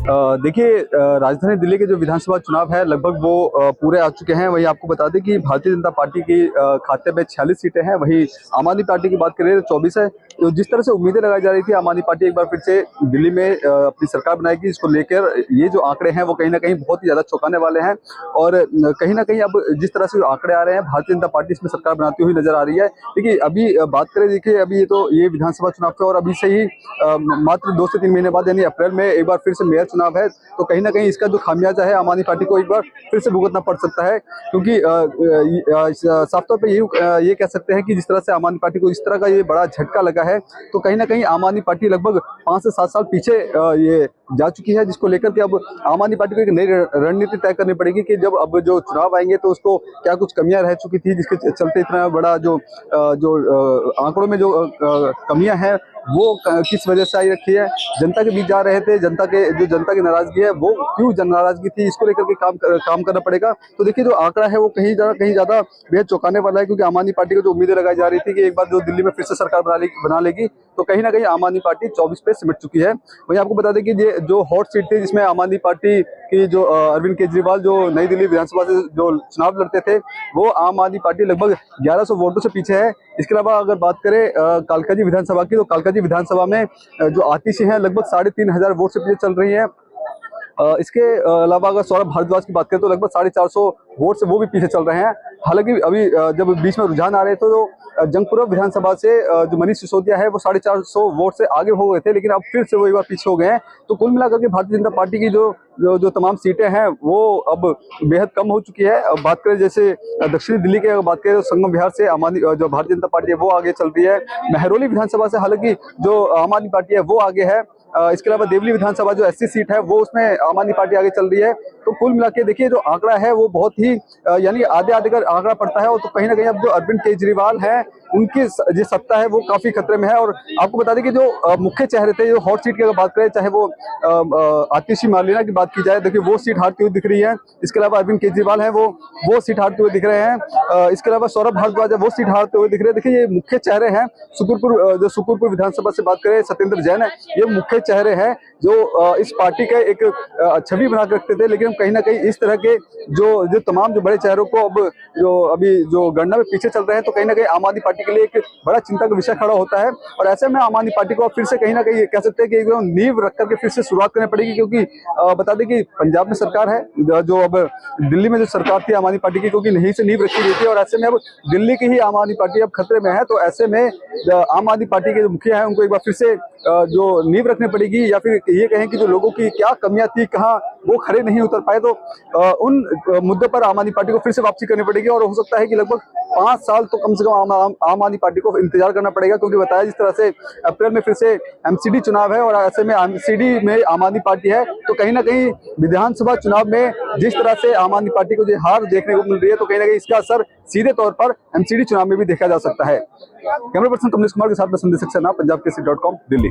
देखिए, राजधानी दिल्ली के जो विधानसभा चुनाव है लगभग वो पूरे आ चुके हैं। वहीं आपको बता दें कि भारतीय जनता पार्टी की खाते में 46 सीटें हैं। वहीं आम आदमी पार्टी की बात करें तो 24 है। तो जिस तरह से उम्मीदें लगाई जा रही थी आम आदमी पार्टी एक बार फिर से दिल्ली में अपनी सरकार बनाएगी, इसको लेकर ये जो आंकड़े हैं वो कहीं ना कहीं बहुत ही ज्यादा चौंकाने वाले हैं। और कहीं ना कहीं अब जिस तरह से आंकड़े आ रहे हैं, भारतीय जनता पार्टी इसमें सरकार बनाती हुई नजर आ रही है। देखिए, अभी बात करें, देखिए अभी ये विधानसभा चुनाव थे और अभी से ही मात्र 2 से 3 महीने बाद यानी अप्रैल में एक बार फिर से मेयर चुनाव है। तो कहीं ना कहीं इसका जो खामियाजा है आम आदमी पार्टी को एक बार फिर से भुगतना पड़ सकता है, क्योंकि साफ तौर पे ये कह सकते हैं कि जिस तरह से आम आदमी पार्टी को इस तरह का ये बड़ा झटका लगा है, तो कहीं ना कहीं आम आदमी पार्टी लगभग 5 से 7 साल पीछे ये जा चुकी है, जिसको लेकर के अब आम आदमी पार्टी को एक नई रणनीति तय करनी पड़ेगी कि जब अब जो चुनाव आएंगे तो उसको क्या कुछ कमियां रह चुकी थी जिसके चलते इतना बड़ा जो आंकड़ों में जो कमियां हैं वो किस वजह से आई रखी है, जनता के बीच जा रहे थे, जनता की नाराजगी है वो क्यों नाराजगी थी, इसको लेकर के काम करना पड़ेगा। तो देखिए, जो आंकड़ा है वो कहीं ज्यादा बेहद चौंकाने वाला है, क्योंकि आम आदमी पार्टी को जो उम्मीदें लगाई जा रही थी कि एक बार जो दिल्ली में फिर से सरकार बना लेगी, तो कहीं ना कहीं आम आदमी पार्टी 24 पे सिमट चुकी है। वहीं आपको बता दें कि ये जो हॉट सीट थी जिसमें आम आदमी पार्टी की जो अरविंद केजरीवाल जो नई दिल्ली विधानसभा से जो चुनाव लड़ते थे, वो आम आदमी पार्टी लगभग 1100 वोटों से पीछे है। इसके अलावा अगर बात करें कालकाजी विधानसभा की, तो कालकाजी विधानसभा में जो आतिशी हैं लगभग 3500 वोट से पीछे चल रही हैं। इसके अलावा अगर सौरभ भारद्वाज की बात करें तो लगभग 450 वोट से वो भी पीछे चल रहे हैं। हालांकि अभी जब बीच में रुझान आ रहे थे तो जंगपुरा विधानसभा से जो मनीष सिसोदिया है वो 450 वोट से आगे हो गए थे, लेकिन अब फिर से वो एक बार पीछे हो गए हैं। तो कुल मिलाकर के भारतीय जनता पार्टी की जो तमाम सीटें हैं वो अब बेहद कम हो चुकी है। अब बात करें जैसे दक्षिणी दिल्ली की अगर बात करें तो संगम विहार से जो भारतीय जनता पार्टी है वो आगे चल रही है। महरौली विधानसभा से हालांकि जो आम आदमी पार्टी है वो आगे है। इसके अलावा देवली विधानसभा जो 80 सीट है वो उसमें आम आदमी पार्टी आगे चल रही है। तो कुल मिला के देखिए, जो आंकड़ा है वो बहुत ही यानी आधे का आंकड़ा पड़ता है। और तो कहीं ना कहीं अब जो अरविंद केजरीवाल है उनकी जो सत्ता है वो काफी खतरे में है। और आपको बता दें कि जो मुख्य चेहरे थे, जो हॉट सीट की अगर बात करें, चाहे वो आतिशी मार्लेना की बात की जाए, देखिए वो सीट हारती हुई दिख रही है। इसके अलावा अरविंद केजरीवाल है वो सीट हारते हुए दिख रहे हैं। इसके अलावा सौरभ भारद्वाज है वो सीट हारते हुए दिख रहे हैं। देखिए, ये मुख्य चेहरे हैं। सुकुरपुर विधानसभा से बात करें, सत्येंद्र जैन है, ये मुख्य चेहरे हैं जो इस पार्टी का एक छवि बना के रखते थे। लेकिन कहीं ना कहीं इस तरह के जो तमाम जो बड़े चेहरों को अब अभी जो गणना में पीछे चल रहे हैं, तो कहीं ना कहीं आम आदमी पार्टी के लिए एक बड़ा चिंता का विषय खड़ा होता है। और ऐसे में आम आदमी पार्टी को फिर से कहीं ना कहीं कह सकते हैं कि एकदम नींव रख करके फिर से शुरुआत करनी पड़ेगी, क्योंकि बता दें कि पंजाब में सरकार है, जो अब दिल्ली में जो सरकार थी आम आदमी पार्टी की, क्योंकि नहीं से नींव रखी गई थी। और ऐसे में अब दिल्ली की ही आम आदमी पार्टी अब खतरे में है। तो ऐसे में आम आदमी पार्टी के जो मुखिया है उनको एक बार फिर से जो नींव रखनी पड़ेगी, या फिर ये कहें कि जो लोगों की क्या कमियां थी, कहाँ वो खड़े नहीं उतर पाए, तो उन मुद्दों पर आम आदमी पार्टी को फिर से वापसी करनी पड़ेगी। और हो सकता है कि लगभग 5 साल तो कम से कम आम आदमी पार्टी को इंतजार करना पड़ेगा, क्योंकि बताया जिस तरह से अप्रैल में फिर से एमसीडी चुनाव है और ऐसे में एमसीडी में आम आदमी पार्टी है। तो कहीं ना कहीं विधानसभा चुनाव में जिस तरह से आम आदमी पार्टी को जो हार देखने को मिल रही है, तो कहीं ना कहीं इसका असर सीधे तौर पर एमसीडी चुनाव में भी देखा जा सकता है। कैमरा पर्सन कमलेश कुमार के साथ में संदेश सक्सेना, पंजाब केसरी.com, दिल्ली।